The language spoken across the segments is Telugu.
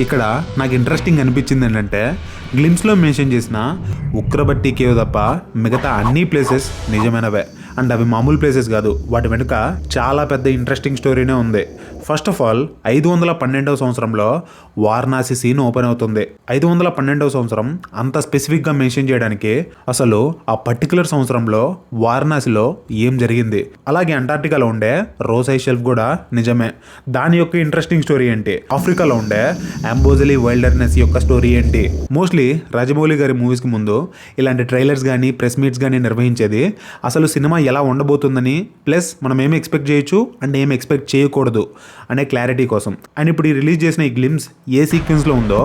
ఇక్కడ నాకు ఇంట్రెస్టింగ్ అనిపించింది ఏంటంటే గ్లిమ్స్లో మెన్షన్ చేసిన ఉక్రబట్టి కేవ్ తప్ప మిగతా అన్ని ప్లేసెస్ నిజమైనవే. అండ్ అవి మామూలు ప్లేసెస్ కాదు, వాటి వెనుక చాలా పెద్ద ఇంట్రెస్టింగ్ స్టోరీనే ఉంది. ఫస్ట్ ఆఫ్ ఆల్ 512వ సంవత్సరంలో వారణాసి సీన్ ఓపెన్ అవుతుంది. 512వ సంవత్సరం అంత స్పెసిఫిక్గా మెన్షన్ చేయడానికి అసలు ఆ పర్టికులర్ సంవత్సరంలో వారణాసిలో ఏం జరిగింది. అలాగే అంటార్టికాలో ఉండే రోసై షెల్ఫ్ కూడా నిజమే. దాని యొక్క ఇంట్రెస్టింగ్ స్టోరీ ఏంటి, ఆఫ్రికాలో ఉండే అంబోజలి వైల్డర్నెస్ యొక్క స్టోరీ ఏంటి. మోస్ట్లీ రాజమౌళి గారి మూవీస్కి ముందు ఇలాంటి ట్రైలర్స్ కానీ ప్రెస్ మీట్స్ కానీ నిర్వహించేది అసలు సినిమా ఎలా ఉండబోతుందని, ప్లస్ మనం ఏమి ఎక్స్పెక్ట్ చేయొచ్చు అండ్ ఏమి ఎక్స్పెక్ట్ చేయకూడదు అనే క్లారిటీ కోసం. అండ్ ఇప్పుడు రిలీజ్ చేసిన ఈ గ్లిమ్స్ ఏ సీక్వెన్స్లో ఉందో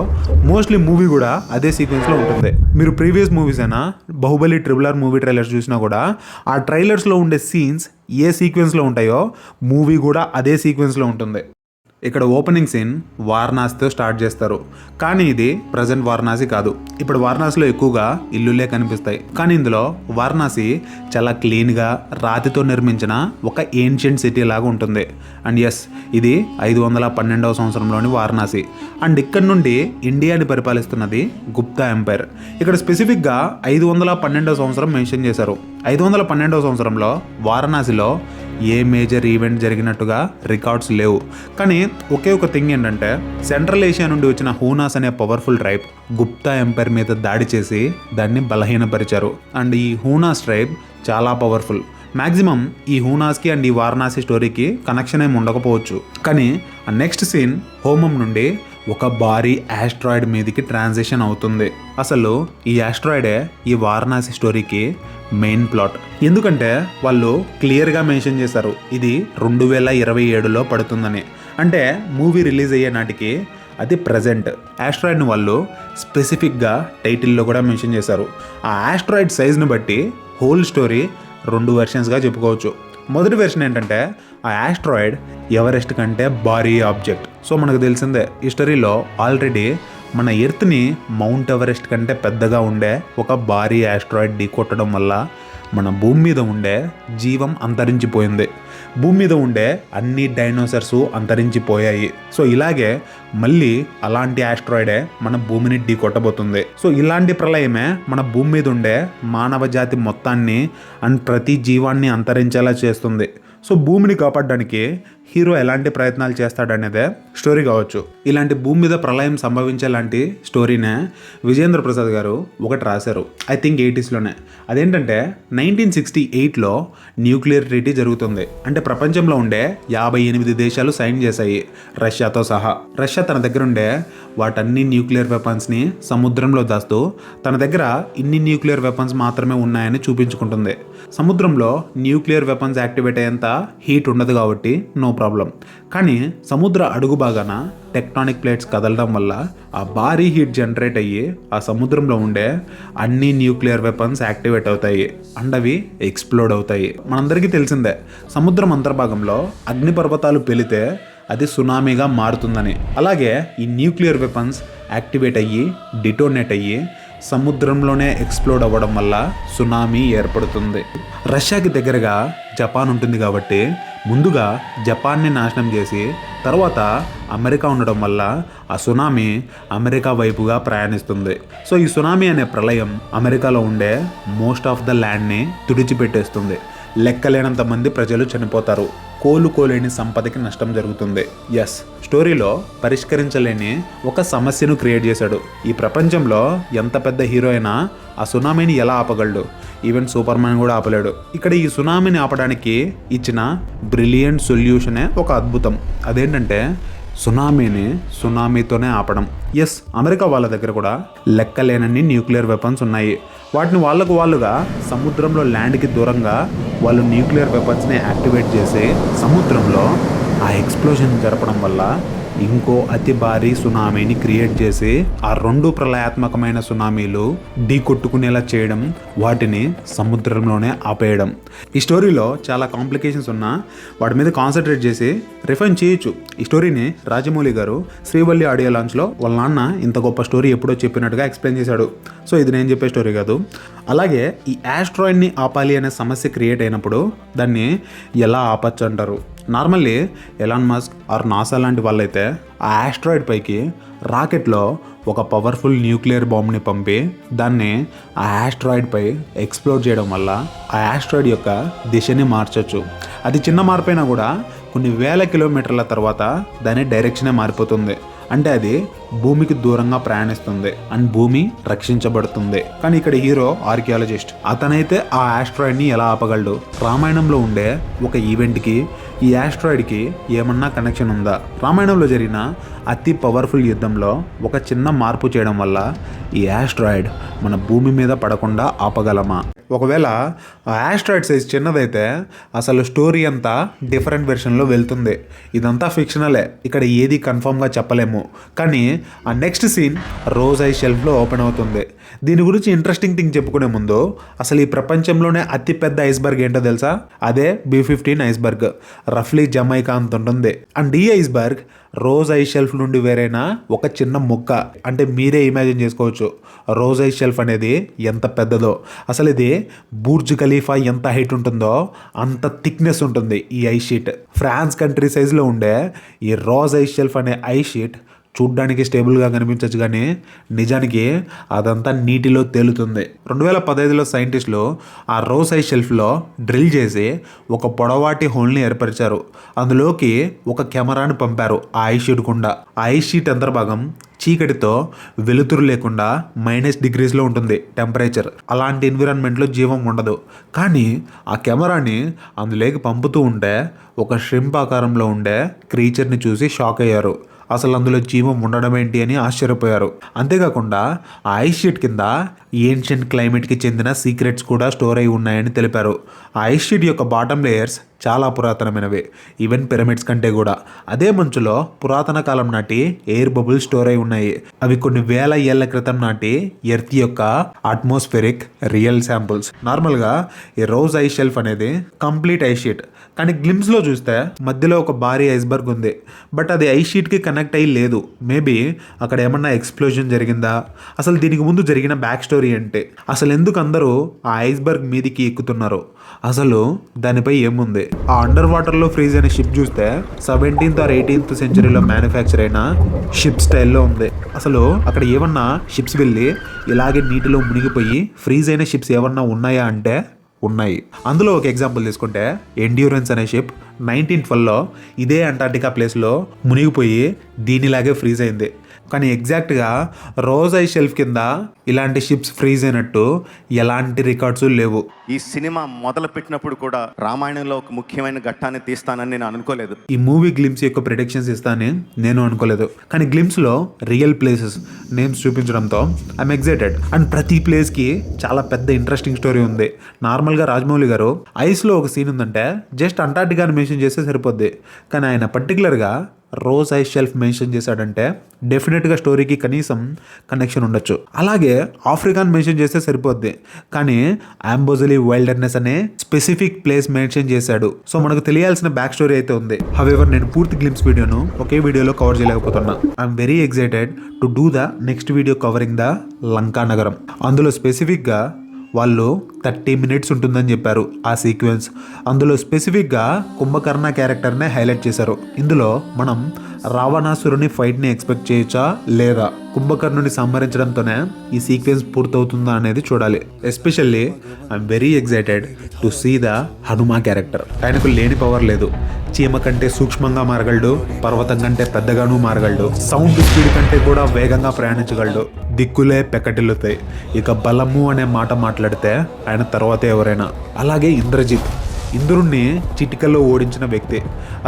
మోస్ట్లీ మూవీ కూడా అదే సీక్వెన్స్లో ఉంటుంది. మీరు ప్రీవియస్ మూవీస్ అయినా బాహుబలి RRR మూవీ ట్రైలర్స్ చూసినా కూడా ఆ ట్రైలర్స్లో ఉండే సీన్స్ ఏ సీక్వెన్స్లో ఉంటాయో మూవీ కూడా అదే సీక్వెన్స్లో ఉంటుంది. ఇక్కడ ఓపెనింగ్ సీన్ వారణాసితో స్టార్ట్ చేస్తారు, కానీ ఇది ప్రజెంట్ వారణాసి కాదు. ఇప్పుడు వారణాసిలో ఎక్కువగా ఇల్లులే కనిపిస్తాయి, కానీ ఇందులో వారణాసి చాలా క్లీన్గా రాతితో నిర్మించిన ఒక ఏన్షియంట్ సిటీ లాగా ఉంటుంది. అండ్ ఎస్, ఇది 512వ సంవత్సరంలోని వారణాసి. అండ్ ఇక్కడ నుండి ఇండియాని పరిపాలిస్తున్నది గుప్తా ఎంపైర్. ఇక్కడ స్పెసిఫిక్గా 512వ సంవత్సరం మెన్షన్ చేశారు. 512వ సంవత్సరంలో వారణాసిలో ఏ మేజర్ ఈవెంట్ జరిగినట్టుగా రికార్డ్స్ లేవు. కానీ ఒకే ఒక థింగ్ ఏంటంటే సెంట్రల్ ఏషియా నుండి వచ్చిన హూనాస్ అనే పవర్ఫుల్ ట్రైబ్ గుప్తా ఎంపైర్ మీద దాడి చేసి దాన్ని బలహీనపరిచారు. అండ్ ఈ హూనాస్ ట్రైబ్ చాలా పవర్ఫుల్. మ్యాక్సిమం ఈ హూనాస్కి అండ్ ఈ వారణాసి స్టోరీకి కనెక్షన్ ఏమి ఉండకపోవచ్చు, కానీ ఆ నెక్స్ట్ సీన్ హోమం నుండి ఒక భారీ ఆస్ట్రాయిడ్ మీదకి ట్రాన్సిషన్ అవుతుంది. అసలు ఈ ఆస్ట్రాయిడే ఈ వారణాసి స్టోరీకి మెయిన్ ప్లాట్. ఎందుకంటే వాళ్ళు క్లియర్గా మెన్షన్ చేశారు ఇది 2027లో పడుతుందని. అంటే మూవీ రిలీజ్ అయ్యే నాటికి అది ప్రజెంట్. ఆస్ట్రాయిడ్ని వాళ్ళు స్పెసిఫిక్గా టైటిల్లో కూడా మెన్షన్ చేశారు. ఆ ఆస్ట్రాయిడ్ సైజ్ని బట్టి హోల్ స్టోరీ 2 వెర్షన్స్గా చెప్పుకోవచ్చు. మొదటి వెర్షన్ ఏంటంటే ఆ ఆస్ట్రాయిడ్ ఎవరెస్ట్ కంటే భారీ ఆబ్జెక్ట్. సో మనకు తెలిసిందే హిస్టరీలో ఆల్రెడీ మన ఎర్త్ని మౌంట్ ఎవరెస్ట్ కంటే పెద్దగా ఉండే ఒక భారీ ఆస్ట్రాయిడ్ ఢీకొట్టడం వల్ల మన భూమి మీద ఉండే జీవం అంతరించిపోయింది. భూమి మీద ఉండే అన్ని డైనోసర్స్ అంతరించిపోయాయి. సో ఇలాగే మళ్ళీ అలాంటి ఆస్ట్రాయిడే మన భూమిని ఢీకొట్టబోతుంది. సో ఇలాంటి ప్రళయమే మన భూమి మీద ఉండే మానవ జాతి మొత్తాన్ని అండ్ ప్రతి జీవాన్ని అంతరించేలా చేస్తుంది. సో భూమిని కాపాడడానికి హీరో ఎలాంటి ప్రయత్నాలు చేస్తాడనేదే స్టోరీ కావచ్చు. ఇలాంటి భూమి మీద ప్రళయం సంభవించేలాంటి స్టోరీనే విజేంద్ర ప్రసాద్ గారు ఒకటి రాశారు, ఐ థింక్ 80sలోనే. అదేంటంటే 1968లో న్యూక్లియర్ ట్రీటీ జరుగుతుంది. అంటే ప్రపంచంలో ఉండే 58 దేశాలు సైన్ చేశాయి, రష్యాతో సహా. రష్యా తన దగ్గర ఉండే వాటన్ని న్యూక్లియర్ వెపన్స్ని సముద్రంలో దాస్తూ తన దగ్గర ఇన్ని న్యూక్లియర్ వెపన్స్ మాత్రమే ఉన్నాయని చూపించుకుంటుంది. సముద్రంలో న్యూక్లియర్ వెపన్స్ యాక్టివేట్ అయ్యేంత హీట్ ఉండదు కాబట్టి నో ప్రాబ్లం. కానీ సముద్ర అడుగు భాగాన టెక్టానిక్ ప్లేట్స్ కదలడం వల్ల ఆ భారీ హీట్ జనరేట్ అయ్యి ఆ సముద్రంలో ఉండే అన్ని న్యూక్లియర్ వెపన్స్ యాక్టివేట్ అవుతాయి అండ్ అవి ఎక్స్ప్లోడ్ అవుతాయి. మనందరికీ తెలిసిందే సముద్రం అంతర్భాగంలో అగ్నిపర్వతాలు పెలితే అది సునామీగా మారుతుందని. అలాగే ఈ న్యూక్లియర్ వెపన్స్ యాక్టివేట్ అయ్యి డిటోనేట్ అయ్యి సముద్రంలోనే ఎక్స్ప్లోడ్ అవ్వడం వల్ల సునామీ ఏర్పడుతుంది. రష్యాకి దగ్గరగా జపాన్ ఉంటుంది కాబట్టి ముందుగా జపాన్ని నాశనం చేసి తర్వాత అమెరికా ఉండడం వల్ల ఆ సునామీ అమెరికా వైపుగా ప్రయాణిస్తుంది. సో ఈ సునామీ అనే ప్రళయం అమెరికాలో ఉండే మోస్ట్ ఆఫ్ ద ల్యాండ్ని తుడిచిపెట్టేస్తుంది. లెక్కలేనంత మంది ప్రజలు చనిపోతారు. కోలుకోలేని సంపదకి నష్టం జరుగుతుంది. ఎస్, స్టోరీలో పరిష్కరించలేని ఒక సమస్యను క్రియేట్ చేశాడు. ఈ ప్రపంచంలో ఎంత పెద్ద హీరో అయినా ఆ సునామీని ఎలా ఆపగలడు? ఈవెన్ సూపర్ మ్యాన్ కూడా ఆపలేడు. ఇక్కడ ఈ సునామీని ఆపడానికి ఇచ్చిన బ్రిలియంట్ సొల్యూషనే ఒక అద్భుతం. అదేంటంటే సునామీని సునామీతోనే ఆపడం. ఎస్, అమెరికా వాళ్ళ దగ్గర కూడా లెక్కలేనన్ని న్యూక్లియర్ వెపన్స్ ఉన్నాయి. వాటిని వాళ్ళుగా సముద్రంలో ల్యాండ్కి దూరంగా వాళ్ళు న్యూక్లియర్ వెపన్స్ని యాక్టివేట్ చేసి సముద్రంలో ఆ ఎక్స్ప్లోజన్ జరపడం వల్ల ఇంకో అతి భారీ సునామీని క్రియేట్ చేసి ఆ 2 ప్రళయాత్మకమైన సునామీలు ఢీకొట్టుకునేలా చేయడం, వాటిని సముద్రంలోనే ఆపేయడం. ఈ స్టోరీలో చాలా కాంప్లికేషన్స్ ఉన్నా వాటి మీద కాన్సన్ట్రేట్ చేసి రిఫైన్ చేయొచ్చు. ఈ స్టోరీని రాజమౌళి గారు శ్రీవల్లి ఆడియో లాంచ్లో వాళ్ళ నాన్న ఇంత గొప్ప స్టోరీ ఎప్పుడో చెప్పినట్టుగా ఎక్స్ప్లెయిన్ చేశాడు. సో ఇది నేను చెప్పే స్టోరీ కాదు. అలాగే ఈ ఆస్ట్రాయిడ్ని ఆపాలి అనే సమస్య క్రియేట్ అయినప్పుడు దాన్ని ఎలా ఆపచ్చు అంటారు. Normally Elon Musk or NASA లాంటి వాళ్ళైతే ఆ ఆస్ట్రాయిడ్ పైకి రాకెట్లో ఒక పవర్ఫుల్ న్యూక్లియర్ బాంబ్ని పంపి దాన్ని ఆ యాస్ట్రాయిడ్పై ఎక్స్ప్లోర్ చేయడం వల్ల ఆ యాస్ట్రాయిడ్ యొక్క దిశని మార్చొచ్చు. అది చిన్న మార్పైనా కూడా కొన్ని వేల కిలోమీటర్ల తర్వాత దాని డైరెక్షనే మారిపోతుంది. అంటే అది భూమికి దూరంగా ప్రయాణిస్తుంది అండ్ భూమి రక్షించబడుతుంది. కానీ ఇక్కడ హీరో ఆర్కియాలజిస్ట్. అతనైతే ఆ ఆస్ట్రాయిడ్ని ఎలా ఆపగలడు? రామాయణంలో ఉండే ఒక ఈవెంట్కి ఈ ఆస్ట్రాయిడ్కి ఏమన్నా కనెక్షన్ ఉందా? రామాయణంలో జరిగిన అతి పవర్ఫుల్ యుద్ధంలో ఒక చిన్న మార్పు చేయడం వల్ల ఈ ఆస్ట్రాయిడ్ మన భూమి మీద పడకుండా ఆపగలమా? ఒకవేళ ఆ ఆస్ట్రాయిడ్ సైజ్ చిన్నదైతే అసలు స్టోరీ అంతా డిఫరెంట్ వెర్షన్లో వెళ్తుంది. ఇదంతా ఫిక్షనలే, ఇక్కడ ఏది కన్ఫర్మ్గా చెప్పలేము. కానీ ఆ నెక్స్ట్ సీన్ రోజ్ ఐ షెల్ఫ్లో ఓపెన్ అవుతుంది. దీని గురించి ఇంట్రెస్టింగ్ థింగ్ చెప్పుకునే ముందు అసలు ఈ ప్రపంచంలోనే అతి పెద్ద ఐస్బర్గ్ ఏంటో తెలుసా? అదే B-15 ఐస్బర్గ్. రఫ్లీ జమైకా అంత ఉంటుంది. అండ్ ఈ ఐస్బర్గ్ రోజ్ ఐ షెల్ఫ్ నుండి వేరైన ఒక చిన్న ముక్క. అంటే మీరే ఇమాజిన్ చేసుకోవచ్చు రోజ్ ఐ షెల్ఫ్ అనేది ఎంత పెద్దదో. అసలు ఇది బుర్జ్ ఖలీఫా ఎంత హైట్ ఉంటుందో అంత థిక్నెస్ ఉంటుంది ఈ ఐస్ షీట్. ఫ్రాన్స్ కంట్రీ సైజులో ఉండే ఈ రోజ్ ఐ షెల్ఫ్ అనే ఐస్ షీట్ చూడ్డానికి స్టేబుల్గా కనిపించవచ్చు, కానీ నిజానికి అదంతా నీటిలో తేలుతుంది. 2015లో సైంటిస్టులు ఆ రోజ్ ఐ షెల్ఫ్లో డ్రిల్ చేసి ఒక పొడవాటి హోల్ని ఏర్పరిచారు. అందులోకి ఒక కెమెరాని పంపారు ఆ ఐస్ షీట్ గుండా. ఆ ఐస్ షీట్ అంతర్భాగం చీకటితో వెలుతురు లేకుండా -డిగ్రీస్లో ఉంటుంది టెంపరేచర్. అలాంటి ఎన్విరాన్మెంట్లో జీవం ఉండదు. కానీ ఆ కెమెరాని అందులోకి పంపుతూ ఉంటే ఒక షింప్ ఆకారంలో ఉండే క్రీచర్ని చూసి షాక్ అయ్యారు. అసలు అందులో జీవం ఉండడం ఏంటి అని ఆశ్చర్యపోయారు. అంతేకాకుండా ఆ ఐస్ షీట్ కింద ఏన్షియంట్ క్లైమేట్కి చెందిన సీక్రెట్స్ కూడా స్టోర్ అయి ఉన్నాయని తెలిపారు. ఆ ఐస్ షీట్ యొక్క బాటమ్ లేయర్స్ చాలా పురాతనమైనవి, ఈవెన్ పిరమిడ్స్ కంటే కూడా. అదే మంచులో పురాతన కాలం నాటి ఎయిర్ బబుల్స్ స్టోర్ అయి ఉన్నాయి. అవి కొన్ని వేల ఏళ్ల క్రితం నాటి ఎర్త్ యొక్క అట్మాస్ఫెరిక్ రియల్ శాంపుల్స్. నార్మల్గా ఈ రోజ్ ఐస్ షెల్ఫ్ అనేది కంప్లీట్ ఐస్ షీట్. కానీ గ్లిమ్స్లో చూస్తే మధ్యలో ఒక భారీ ఐస్బర్గ్ ఉంది. బట్ అది ఐస్ షీట్కి కనెక్ట్ అయ్యి లేదు. మేబీ అక్కడ ఏమన్నా ఎక్స్ప్లోజన్ జరిగిందా? అసలు దీనికి ముందు జరిగిన బ్యాక్ స్టోరీ ఏంటి? అసలు ఎందుకు అందరూ ఆ ఐస్బర్గ్ మీదికి ఎక్కుతున్నారు? అసలు దానిపై ఏముంది? ఆ అండర్ వాటర్లో ఫ్రీజ్ అయిన షిప్ చూస్తే 17th or 18th సెంచరీలో మ్యానుఫ్యాక్చర్ అయిన షిప్ స్టైల్లో ఉంది. అసలు అక్కడ ఏమన్నా షిప్స్ వెళ్ళి ఇలాగే నీటిలో మునిగిపోయి ఫ్రీజ్ అయిన షిప్స్ ఏమన్నా ఉన్నాయా అంటే ఉన్నాయి. అందులో ఒక ఎగ్జాంపుల్ తీసుకుంటే ఎండ్యూరెన్స్ అనే షిప్ 1912లో ఇదే అంటార్టికా ప్లేస్లో మునిగిపోయి దీనిలాగే ఫ్రీజ్ అయింది. కానీ ఎగ్జాక్ట్గా రోజ్ ఐ షెల్ఫ్ కింద ఇలాంటి షిప్స్ ఫ్రీజ్ అయినట్టు ఎలాంటి రికార్డ్స్ లేవు. ఈ సినిమా మొదలు పెట్టినప్పుడు కూడా రామాయణంలో ఒక ముఖ్యమైన ఘట్టాన్ని తీస్తానని నేను అనుకోలేదు. ఈ మూవీ గ్లిమ్స్ యొక్క ప్రిడిక్షన్స్ ఇస్తానని నేను అనుకోలేదు. కానీ గ్లిమ్స్లో రియల్ ప్లేసెస్ నేమ్స్ చూపించడంతో ఐఎమ్ ఎక్సైటెడ్. అండ్ ప్రతి ప్లేస్కి చాలా పెద్ద ఇంట్రెస్టింగ్ స్టోరీ ఉంది. నార్మల్గా రాజమౌళి గారు ఐస్లో ఒక సీన్ ఉందంటే జస్ట్ అంటార్టికాని మెన్షన్ చేస్తే సరిపోద్ది. కానీ ఆయన పర్టికులర్గా రోజ్ ఐస్ షెల్ఫ్ మెన్షన్ చేశాడంటే డెఫినెట్గా స్టోరీకి కనీసం కనెక్షన్ ఉండొచ్చు. అలాగే ఆఫ్రికాన్ మెన్షన్ చేస్తే సరిపోద్ది, కానీ అంబోజలి వైల్డర్నెస్ అనే స్పెసిఫిక్ ప్లేస్ మెన్షన్ చేశాడు. సో మనకు తెలియాల్సిన బ్యాక్ స్టోరీ అయితే ఉంది. హవెవర్ నేను పూర్తి గ్లిమ్స్ వీడియోను ఒకే వీడియోలో కవర్ చేయలేకపోతున్నా. I'm very excited to do the next video covering the Lanka నగరం. అందులో స్పెసిఫిక్గా వాళ్ళు 30 minutes ఉంటుందని చెప్పారు ఆ సీక్వెన్స్. అందులో స్పెసిఫిక్గా కుంభకర్ణ క్యారెక్టర్నే హైలైట్ చేశారు. ఇందులో మనం రావణాసురుని ఫైట్ని ఎక్స్పెక్ట్ చేయొచ్చా లేదా? కుంభకర్ణుని సంహరించడంతోనే ఈ సీక్వెన్స్ పూర్తవుతుందా అనేది చూడాలి. Especially I'm very excited to see the Hanuma character. ఆయనకు లేని పవర్ లేదు. చీమ కంటే సూక్ష్మంగా మారగలడు, పర్వతం కంటే పెద్దగాను మారగలడు, సౌండ్ స్పీడ్ కంటే కూడా వేగంగా ప్రయాణించగలడు. దిక్కులే పెక్కటిల్లుతాయి. ఇక బలము అనే మాట మాట్లాడితే ఆయన తర్వాతే ఎవరైనా. అలాగే ఇంద్రజిత్, ఇంద్రుణ్ణి చిటికల్లో ఓడించిన వ్యక్తి.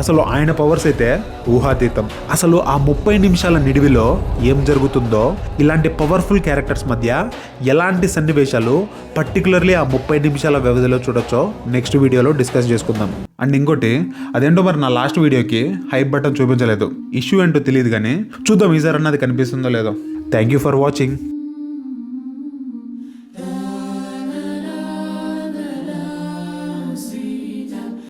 అసలు ఆయన పవర్స్ అయితే ఊహాతీతం. అసలు ఆ 30 నిమిషాల నిడివిలో ఏం జరుగుతుందో, ఇలాంటి పవర్ఫుల్ క్యారెక్టర్స్ మధ్య ఎలాంటి సన్నివేశాలు పర్టికులర్లీ ఆ 30 నిమిషాల వ్యవధిలో చూడొచ్చో నెక్స్ట్ వీడియోలో డిస్కస్ చేసుకుందాం. అండ్ ఇంకోటి, అదేంటో మరి నా లాస్ట్ వీడియోకి హైప్ బటన్ చూపించలేదు. ఇష్యూ ఏంటో తెలియదు, కానీ చూద్దాం ఈసారి అన్నది కనిపిస్తుందో లేదో. Thank you for watching.